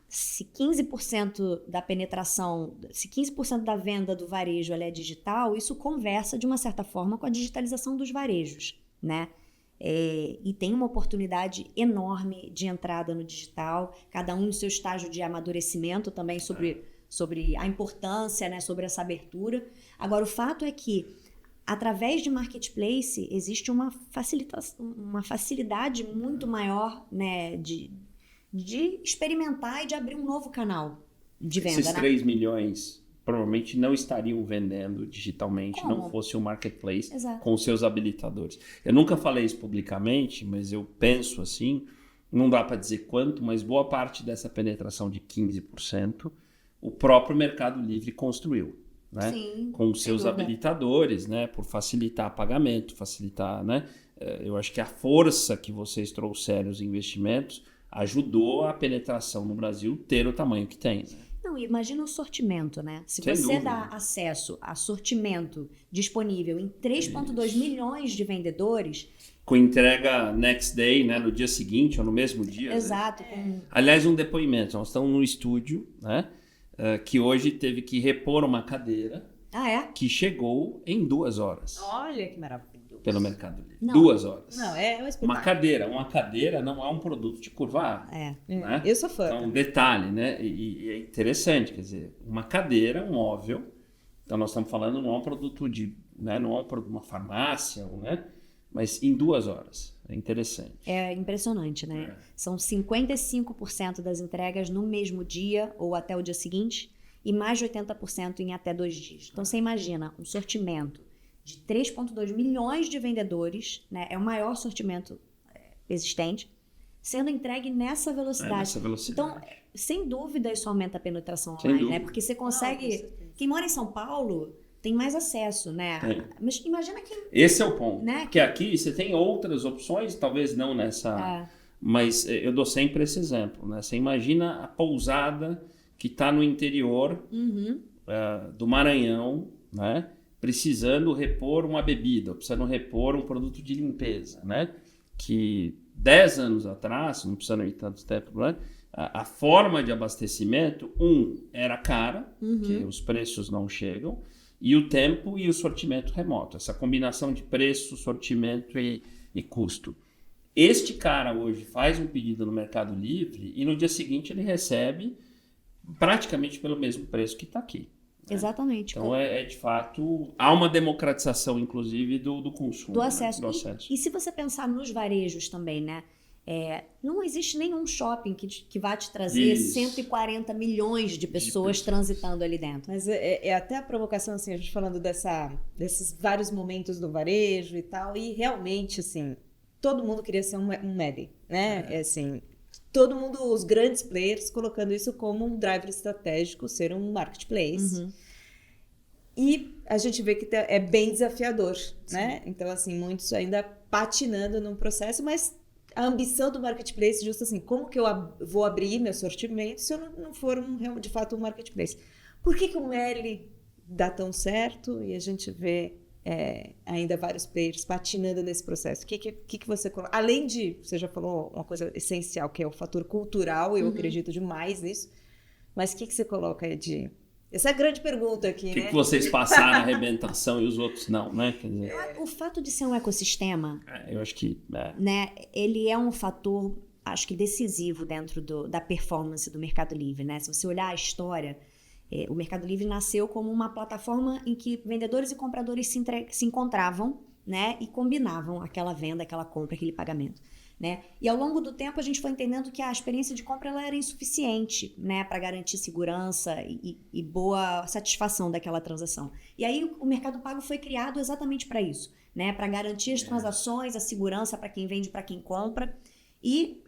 [SPEAKER 3] Se 15% da penetração, se 15% da venda do varejo ela é digital, isso conversa de uma certa forma com a digitalização dos varejos, né? E tem uma oportunidade enorme de entrada no digital, cada um no seu estágio de amadurecimento também sobre a importância, né? Sobre essa abertura. Agora, o fato é que através de marketplace existe uma facilidade muito maior, né? De experimentar e de abrir um novo canal de venda.
[SPEAKER 1] Esses 3 milhões provavelmente não estariam vendendo digitalmente,
[SPEAKER 3] Como?
[SPEAKER 1] não fosse um marketplace.
[SPEAKER 3] Exato.
[SPEAKER 1] Com seus habilitadores. Eu nunca falei isso publicamente, mas eu penso assim, não dá para dizer quanto, mas boa parte dessa penetração de 15%, o próprio Mercado Livre construiu. Né?
[SPEAKER 3] Sim,
[SPEAKER 1] Com seus
[SPEAKER 3] dúvida.
[SPEAKER 1] habilitadores, né? Por facilitar pagamento, facilitar, né? Eu acho que a força que vocês trouxeram os investimentos ajudou a penetração no Brasil ter o tamanho que tem. Né?
[SPEAKER 3] Não, imagina o sortimento, né? Se
[SPEAKER 1] Sem
[SPEAKER 3] você
[SPEAKER 1] dúvida.
[SPEAKER 3] dá acesso a sortimento disponível em 3,2 milhões de vendedores,
[SPEAKER 1] Com entrega next day, né? No dia seguinte ou no mesmo dia.
[SPEAKER 3] exato,
[SPEAKER 1] Né? Aliás, um depoimento. Nós estamos no estúdio, né? Que hoje teve que repor uma cadeira que chegou em 2 horas
[SPEAKER 2] Olha que maravilhoso.
[SPEAKER 1] pelo Mercado Livre.
[SPEAKER 3] Não.
[SPEAKER 1] 2 horas.
[SPEAKER 2] Não, é um
[SPEAKER 1] Uma
[SPEAKER 2] espetáculo.
[SPEAKER 1] cadeira não é um produto de curva A. Né?
[SPEAKER 2] Eu sou fã.
[SPEAKER 1] Então, um detalhe, né? E é interessante, quer dizer, uma cadeira, um móvel. Então, nós estamos falando, não é um produto de, né? Não é um produto de uma farmácia, né? Mas em 2 horas. É interessante.
[SPEAKER 3] É impressionante, né? São 55% das entregas no mesmo dia ou até o dia seguinte e mais de 80% em até 2 dias. Então, você imagina um sortimento de 3,2 milhões de vendedores, né? É o maior sortimento existente, sendo entregue nessa velocidade.
[SPEAKER 1] Nessa velocidade.
[SPEAKER 3] Então, sem dúvida, isso aumenta a penetração
[SPEAKER 1] Sem
[SPEAKER 3] online, né?
[SPEAKER 1] dúvida.
[SPEAKER 3] Porque você consegue...
[SPEAKER 2] Não, com certeza.
[SPEAKER 3] Quem mora em São Paulo tem mais acesso, né?
[SPEAKER 1] Tem.
[SPEAKER 3] Mas imagina quem...
[SPEAKER 1] Esse é o ponto.
[SPEAKER 3] Né?
[SPEAKER 1] Porque aqui você tem outras opções, talvez não nessa... Mas eu dou sempre esse exemplo, né? Você imagina a pousada que está no interior do Maranhão, né? Precisando repor uma bebida, precisando repor um produto de limpeza, né? Que 10 anos atrás, não precisa ir tanto tempo, né? A forma de abastecimento, era cara, que os preços não chegam, e o tempo e o sortimento remoto. Essa combinação de preço, sortimento e custo. Este cara hoje faz um pedido no Mercado Livre e no dia seguinte ele recebe praticamente pelo mesmo preço que está aqui.
[SPEAKER 3] Exatamente.
[SPEAKER 1] Então, de fato, há uma democratização, inclusive, do consumo.
[SPEAKER 3] Do acesso.
[SPEAKER 1] Né? Do acesso.
[SPEAKER 3] E se você pensar nos varejos também, né? Não existe nenhum shopping que vá te trazer 140 milhões de pessoas transitando ali dentro.
[SPEAKER 2] Mas é até a provocação, assim, a gente falando desses vários momentos do varejo e tal, e realmente, assim, todo mundo queria ser um MELI, né? Assim, todo mundo, os grandes players, colocando isso como um driver estratégico, ser um marketplace. E a gente vê que é bem desafiador, né? Então, assim, muitos ainda patinando no processo, mas a ambição do marketplace, justo assim, como que eu vou abrir meu sortimento se eu não for de fato um marketplace? Por que o MELI dá tão certo e a gente vê ainda vários players patinando nesse processo? O que você coloca? Além de, você já falou uma coisa essencial, que é o fator cultural, eu acredito demais nisso, mas o que você coloca aí de... Essa é a grande pergunta aqui,
[SPEAKER 1] O
[SPEAKER 2] né?
[SPEAKER 1] que vocês passaram a arrebentação e os outros não, né? Quer dizer,
[SPEAKER 3] O fato de ser um ecossistema,
[SPEAKER 1] eu acho que...
[SPEAKER 3] né? Ele é um fator, acho que decisivo dentro da performance do Mercado Livre, né? Se você olhar a história, o Mercado Livre nasceu como uma plataforma em que vendedores e compradores se encontravam, né? E combinavam aquela venda, aquela compra, aquele pagamento. Né? E ao longo do tempo a gente foi entendendo que a experiência de compra ela era insuficiente, né, para garantir segurança e boa satisfação daquela transação. E aí o Mercado Pago foi criado exatamente para isso, né, para garantir as transações, a segurança para quem vende, para quem compra. E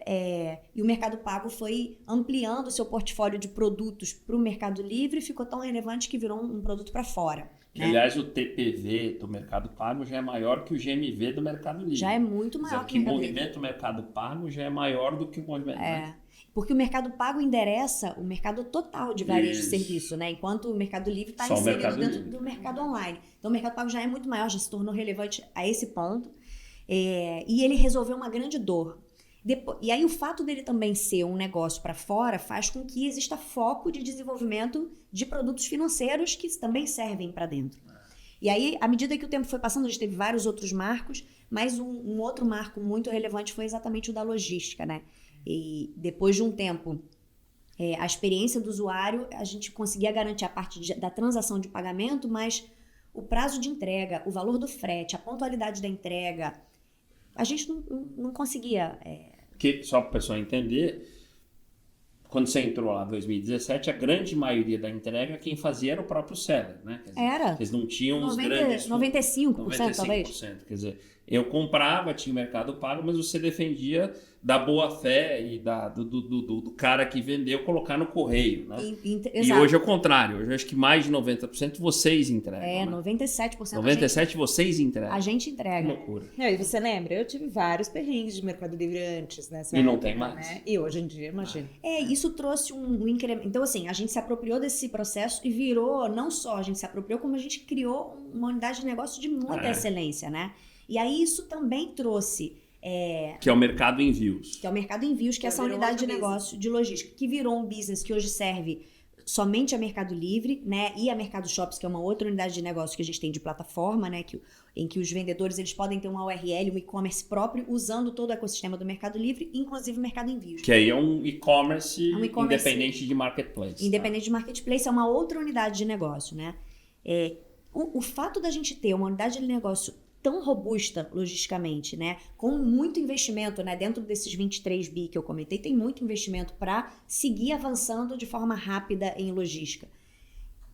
[SPEAKER 3] o Mercado Pago foi ampliando o seu portfólio de produtos para o Mercado Livre e ficou tão relevante que virou um produto para fora.
[SPEAKER 1] Que,
[SPEAKER 3] né?
[SPEAKER 1] aliás, o TPV do Mercado Pago já é maior que o GMV do Mercado Livre.
[SPEAKER 3] Já é muito maior que o
[SPEAKER 1] o
[SPEAKER 3] Mercado Livre.
[SPEAKER 1] movimento do Mercado Pago já é maior do que o movimento... né?
[SPEAKER 3] Porque o Mercado Pago endereça o mercado total de varejo de
[SPEAKER 1] Isso.
[SPEAKER 3] serviço, né? Enquanto o Mercado Livre está
[SPEAKER 1] Só o
[SPEAKER 3] inserido
[SPEAKER 1] Mercado
[SPEAKER 3] dentro
[SPEAKER 1] Livre.
[SPEAKER 3] do mercado online. Então o Mercado Pago já é muito maior, já se tornou relevante a esse ponto. E ele resolveu uma grande dor. E aí o fato dele também ser um negócio para fora faz com que exista foco de desenvolvimento de produtos financeiros que também servem para dentro. E aí, à medida que o tempo foi passando, a gente teve vários outros marcos, mas um outro marco muito relevante foi exatamente o da logística, né? E depois de um tempo, a experiência do usuário, a gente conseguia garantir a parte da transação de pagamento, mas o prazo de entrega, o valor do frete, a pontualidade da entrega, a gente não conseguia...
[SPEAKER 1] Que, só para o pessoal entender, quando você entrou lá em 2017, a grande maioria da entrega quem fazia era o próprio seller, né? Quer dizer,
[SPEAKER 3] Era.
[SPEAKER 1] Eles não tinham os grandes...
[SPEAKER 3] 95%, talvez.
[SPEAKER 1] 95%. Quer dizer, eu comprava, tinha o Mercado Pago, mas você defendia da boa-fé e do cara que vendeu colocar no correio, né? E
[SPEAKER 3] Exato.
[SPEAKER 1] hoje é o contrário. Hoje eu acho que mais de 90% vocês entregam. Né?
[SPEAKER 3] 97%.
[SPEAKER 1] 97% vocês entregam.
[SPEAKER 3] A gente
[SPEAKER 1] Que
[SPEAKER 3] entrega.
[SPEAKER 1] loucura.
[SPEAKER 2] E você lembra? Eu tive vários perrengues de Mercado Livre antes, né?
[SPEAKER 1] E não tem mais.
[SPEAKER 2] Né? E hoje em dia, imagina.
[SPEAKER 3] Isso trouxe um incremento. Então, assim, a gente se apropriou desse processo e virou, não só a gente se apropriou, como a gente criou uma unidade de negócio de muita excelência, né? E aí isso também trouxe...
[SPEAKER 1] Que é o mercado envios.
[SPEAKER 3] Que é o mercado envios, que é essa unidade de negócio de logística, que virou um business que hoje serve somente a Mercado Livre, né? E a Mercado Shops, que é uma outra unidade de negócio que a gente tem de plataforma, né? Em que os vendedores eles podem ter uma URL, um e-commerce próprio, usando todo o ecossistema do Mercado Livre, inclusive o Mercado Envios.
[SPEAKER 1] Que aí é um e-commerce independente de marketplace.
[SPEAKER 3] Independente de marketplace, é uma outra unidade de negócio, né? O fato da gente ter uma unidade de negócio tão robusta logisticamente, né? Com muito investimento, né? Dentro desses 23 bi que eu comentei, tem muito investimento para seguir avançando de forma rápida em logística.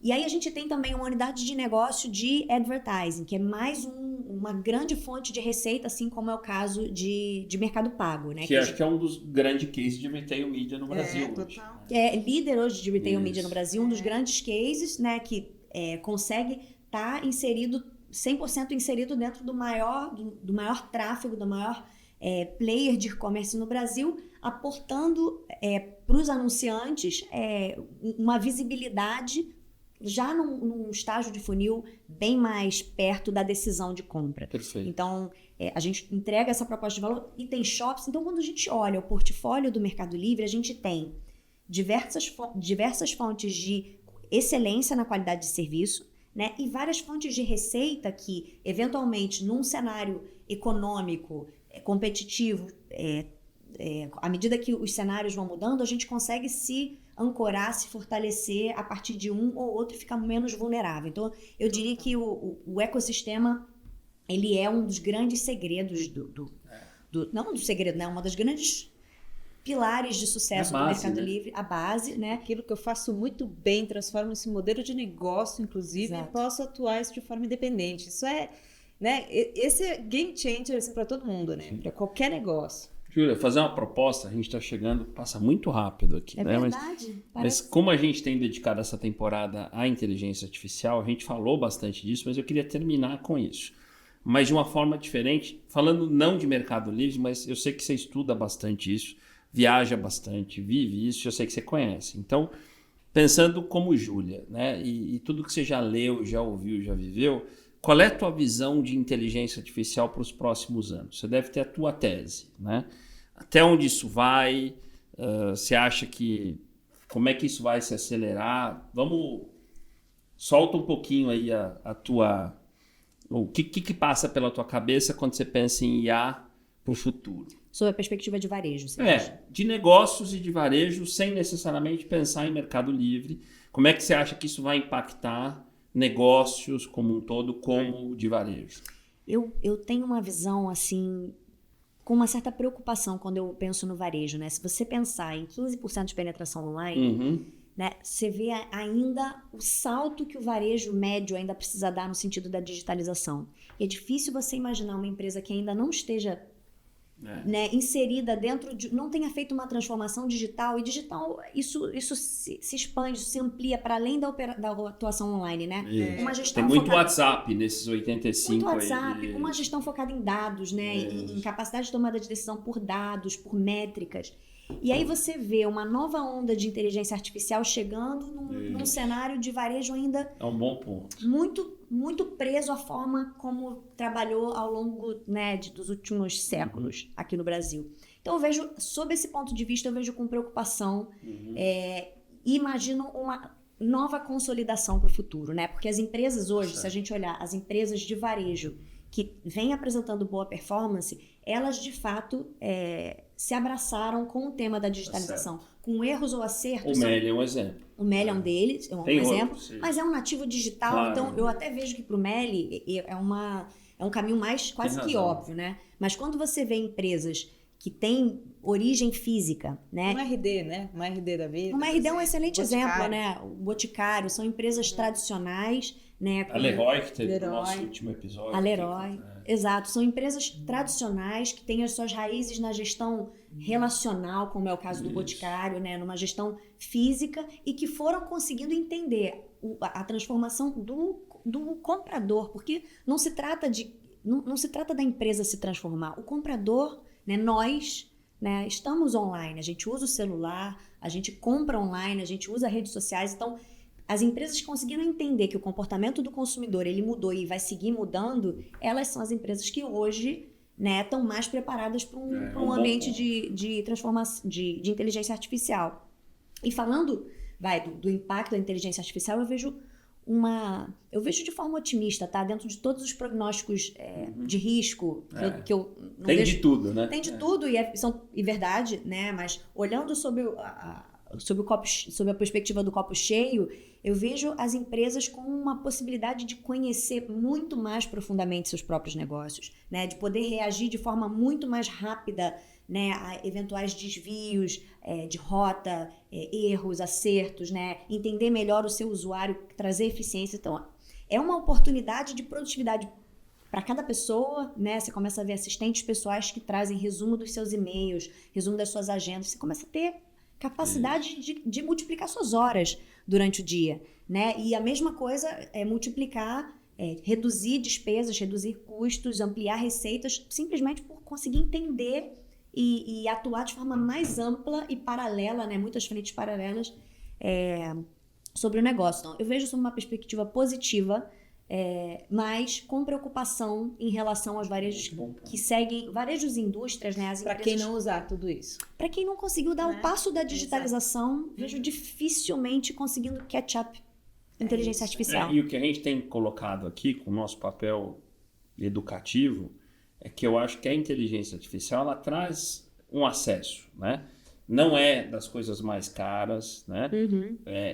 [SPEAKER 3] E aí a gente tem também uma unidade de negócio de advertising, que é mais uma grande fonte de receita, assim como é o caso de Mercado Pago, né?
[SPEAKER 1] Que acho que é um dos grandes cases de retail media no Brasil.
[SPEAKER 2] Total.
[SPEAKER 3] É líder hoje de retail media no Brasil, um dos grandes cases, né? Que consegue estar inserido 100% inserido dentro do maior tráfego, do maior player de e-commerce no Brasil, aportando para os anunciantes uma visibilidade já num estágio de funil bem mais perto da decisão de compra.
[SPEAKER 1] Perfeito.
[SPEAKER 3] Então, a gente entrega essa proposta de valor e tem shops. Então, quando a gente olha o portfólio do Mercado Livre, a gente tem diversas fontes de excelência na qualidade de serviço, né? E várias fontes de receita que, eventualmente, num cenário econômico, competitivo, à medida que os cenários vão mudando, a gente consegue se ancorar, se fortalecer a partir de um ou outro e ficar menos vulnerável. Então, eu diria que o ecossistema, ele é um dos grandes segredos não do segredo, né? Uma das grandes pilares de sucesso do Mercado Livre, a base, né?
[SPEAKER 2] Aquilo que eu faço muito bem, transformo esse modelo de negócio, inclusive,
[SPEAKER 3] Exato.
[SPEAKER 2] e posso atuar isso de forma independente. Isso né? Esse é game changer assim, para todo mundo, né? Para qualquer negócio.
[SPEAKER 1] Júlia, fazer uma proposta, a gente está chegando, passa muito rápido aqui, né?
[SPEAKER 3] Verdade.
[SPEAKER 1] Mas como a gente tem dedicado essa temporada à inteligência artificial, a gente falou bastante disso, mas eu queria terminar com isso. Mas de uma forma diferente, falando não de Mercado Livre, mas eu sei que você estuda bastante isso, viaja bastante, vive isso, eu sei que você conhece. Então, pensando como Júlia, né? E tudo que você já leu, já ouviu, já viveu, qual é a tua visão de inteligência artificial para os próximos anos? Você deve ter a tua tese, né? Até onde isso vai? Você acha que... Como é que isso vai se acelerar? Solta um pouquinho aí a tua... O que passa pela tua cabeça quando você pensa em IA para o futuro?
[SPEAKER 3] Sob a perspectiva de varejo, você acha?
[SPEAKER 1] De negócios e de varejo, sem necessariamente pensar em Mercado Livre. Como é que você acha que isso vai impactar negócios como um todo, como de varejo?
[SPEAKER 3] Eu tenho uma visão, assim, com uma certa preocupação quando eu penso no varejo, né? Se você pensar em 15% de penetração online, né, você vê ainda o salto que o varejo médio ainda precisa dar no sentido da digitalização. E é difícil você imaginar uma empresa que ainda não esteja né, inserida dentro de... Não tenha feito uma transformação digital. E digital, isso se expande, se amplia para além da atuação online, né? Uma gestão
[SPEAKER 1] Tem muito
[SPEAKER 3] focada...
[SPEAKER 1] WhatsApp nesses 85
[SPEAKER 3] muito WhatsApp,
[SPEAKER 1] aí.
[SPEAKER 3] uma gestão focada em dados, né? Em capacidade de tomada de decisão por dados, por métricas. E aí você vê uma nova onda de inteligência artificial chegando num cenário de varejo ainda...
[SPEAKER 1] É um bom ponto.
[SPEAKER 3] Muito preso à forma como trabalhou ao longo, né, dos últimos séculos aqui no Brasil. Então eu vejo, sob esse ponto de vista, eu vejo com preocupação e imagino uma nova consolidação para o futuro, né? Porque as empresas hoje, se a gente olhar as empresas de varejo que vêm apresentando boa performance, elas de fato se abraçaram com o tema da digitalização, com erros ou acertos.
[SPEAKER 1] O Meli é um exemplo.
[SPEAKER 3] O Meli é um deles, é um
[SPEAKER 1] Tem
[SPEAKER 3] exemplo,
[SPEAKER 1] outro, sim.
[SPEAKER 3] mas é um nativo digital,
[SPEAKER 1] Claro.
[SPEAKER 3] então eu até vejo que para o Meli é um caminho mais quase que óbvio, né? Mas quando você vê empresas que têm origem física, né?
[SPEAKER 2] Um RD, né? Um RD da vida.
[SPEAKER 3] Uma RD é um excelente
[SPEAKER 2] Boticário.
[SPEAKER 3] exemplo, né? O Boticário, são empresas tradicionais, né?
[SPEAKER 1] A Leroy, que teve
[SPEAKER 2] Leroy.
[SPEAKER 1] no nosso último episódio.
[SPEAKER 3] A Leroy, exato. São empresas tradicionais que têm as suas raízes na gestão relacional, como é o caso do Boticário, né? Numa gestão física e que foram conseguindo entender a transformação do comprador, porque não se trata da empresa se transformar. O comprador, né? Nós, né? Estamos online, a gente usa o celular, a gente compra online, a gente usa redes sociais, então... As empresas que conseguiram entender que o comportamento do consumidor ele mudou e vai seguir mudando, elas são as empresas que hoje, né, estão mais preparadas para um ambiente de transformação, de inteligência artificial. E falando do impacto da inteligência artificial, eu vejo de forma otimista, tá? Dentro de todos os prognósticos de risco que eu não
[SPEAKER 1] Tem
[SPEAKER 3] vejo,
[SPEAKER 1] de tudo, né?
[SPEAKER 3] Tem de tudo e verdade, né? Mas olhando sobre a perspectiva do copo cheio, eu vejo as empresas com uma possibilidade de conhecer muito mais profundamente seus próprios negócios, né? De poder reagir de forma muito mais rápida, né? A eventuais desvios de rota, erros, acertos, né? Entender melhor o seu usuário, trazer eficiência. Então, é uma oportunidade de produtividade para cada pessoa, né? Você começa a ver assistentes pessoais que trazem resumo dos seus e-mails, resumo das suas agendas. Você começa a ter capacidade de multiplicar suas horas durante o dia, né? E a mesma coisa é multiplicar, reduzir despesas, reduzir custos, ampliar receitas, simplesmente por conseguir entender e atuar de forma mais ampla e paralela, né? Muitas frentes paralelas sobre o negócio. Então, eu vejo isso uma perspectiva positiva, mas com preocupação em relação aos varejos que seguem, varejos e indústrias, né?
[SPEAKER 2] Para quem não usar tudo isso.
[SPEAKER 3] Para quem não conseguiu dar o passo da digitalização, vejo dificilmente conseguindo catch up inteligência artificial.
[SPEAKER 1] E o que a gente tem colocado aqui com o nosso papel educativo é que eu acho que a inteligência artificial ela traz um acesso, né? Não é das coisas mais caras, né?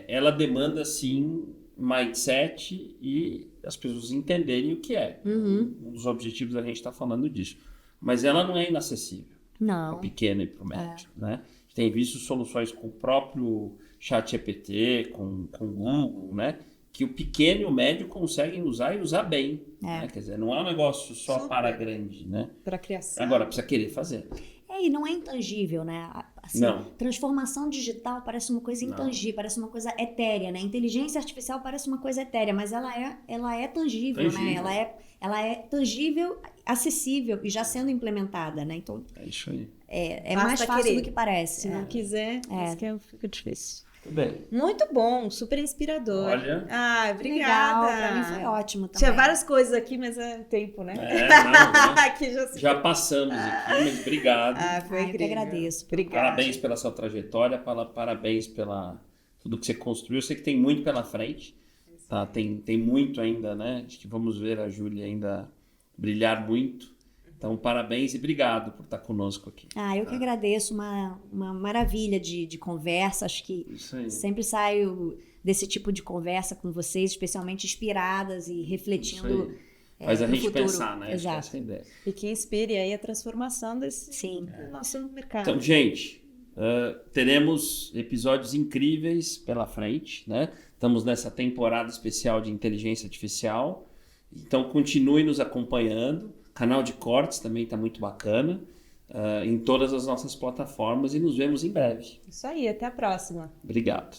[SPEAKER 1] Ela demanda sim mindset e as pessoas entenderem o que é. Um dos objetivos da gente está falando disso. Mas ela não é inacessível.
[SPEAKER 3] Não.
[SPEAKER 1] Para o pequeno e para o médio. Né? A gente tem visto soluções com o próprio ChatGPT, com o Google, né? Que o pequeno e o médio conseguem usar e usar bem. Né? Quer dizer, não é um negócio só para grande. Né?
[SPEAKER 2] Para criação.
[SPEAKER 1] Agora, precisa querer fazer.
[SPEAKER 3] E não é intangível, né? Assim,
[SPEAKER 1] não.
[SPEAKER 3] Transformação digital parece uma coisa intangível, parece uma coisa etérea, né? Inteligência artificial parece uma coisa etérea, mas ela é tangível, né? Ela é tangível, acessível e já sendo implementada, né? Então,
[SPEAKER 1] é isso aí.
[SPEAKER 3] É mais fácil do que parece.
[SPEAKER 2] Se não quiser, isso que fica difícil.
[SPEAKER 1] Tudo bem.
[SPEAKER 2] Muito bom, super inspirador.
[SPEAKER 1] Olha.
[SPEAKER 3] Legal,
[SPEAKER 2] Obrigada.
[SPEAKER 3] pra mim foi ótimo também.
[SPEAKER 2] Tinha várias coisas aqui, mas é tempo, né?
[SPEAKER 1] Aqui já passamos aqui, mas obrigado.
[SPEAKER 2] Foi incrível.
[SPEAKER 3] Eu que agradeço.
[SPEAKER 2] Obrigada.
[SPEAKER 1] Parabéns pela sua trajetória, parabéns pela tudo que você construiu. Eu sei que tem muito pela frente, tá? Tem muito ainda, né? Acho que vamos ver a Júlia ainda brilhar muito. Então, parabéns e obrigado por estar conosco aqui.
[SPEAKER 3] Eu que agradeço, uma maravilha de conversa. Acho que sempre saio desse tipo de conversa com vocês, especialmente inspiradas e refletindo.
[SPEAKER 1] Faz a gente
[SPEAKER 3] futuro.
[SPEAKER 1] Pensar, né?
[SPEAKER 3] Exato.
[SPEAKER 1] Essa é a ideia.
[SPEAKER 2] E que inspire aí a transformação desse nosso mercado.
[SPEAKER 1] Então, gente, teremos episódios incríveis pela frente, né? Estamos nessa temporada especial de inteligência artificial. Então, continue nos acompanhando. O canal de cortes também está muito bacana. em todas as nossas plataformas e nos vemos em breve.
[SPEAKER 2] Isso aí, até a próxima.
[SPEAKER 1] Obrigado.